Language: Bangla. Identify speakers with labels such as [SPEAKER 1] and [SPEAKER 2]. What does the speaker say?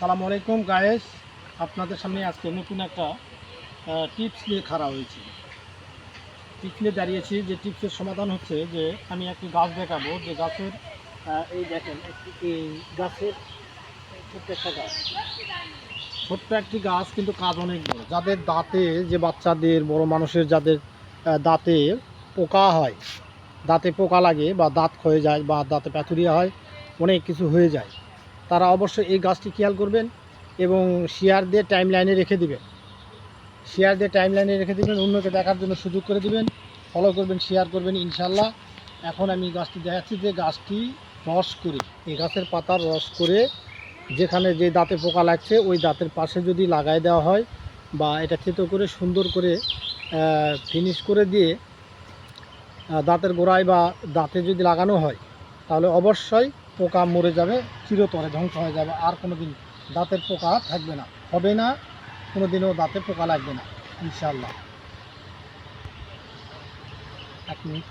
[SPEAKER 1] সালামু আলাইকুম গায়েস, আপনাদের সামনে আজকে নতুন একটা টিপস নিয়ে খাড়া হয়েছি। টিপস নিয়ে দাঁড়িয়েছি। যে টিপসের সমাধান হচ্ছে যে আমি একটি গাছ দেখাবো, যে গাছের এই দেখেন এই গাছের ছোট্ট একটি গাছ কিন্তু কাজ অনেক বড়। যাদের দাঁতে, যে বাচ্চাদের, বড় মানুষের যাদের দাঁতে পোকা হয়, দাঁতে পোকা লাগে বা দাঁত ক্ষয়ে যায় বা দাঁতে প্যাথুরিয়া হয়, অনেক কিছু হয়ে যায়, তারা অবশ্যই এই গাছটি খেয়াল করবেন এবং শেয়ার দিয়ে টাইম লাইনে রেখে দিবেন। অন্যকে দেখার জন্য সুযোগ করে দিবেন, ফলো করবেন, শেয়ার করবেন ইনশাল্লাহ। এখন আমি গাছটি দেখাচ্ছি, যে গাছটি রস করে, এই গাছের পাতার রস করে যেখানে যে দাঁতে পোকা লাগছে ওই দাঁতের পাশে যদি লাগাই দেওয়া হয় বা এটা থেতো করে সুন্দর করে ফিনিশ করে দিয়ে দাঁতের গোড়ায় বা দাঁতে যদি লাগানো হয়, তাহলে অবশ্যই পোকা মরে যাবে, চিরতরে ধ্বংস হয়ে যাবে। আর কোনো দিন দাঁতের পোকা থাকবে না, হবে না, কোনো দিনও দাঁতে পোকা লাগবে না ইনশাআল্লাহ। 1 মিনিট।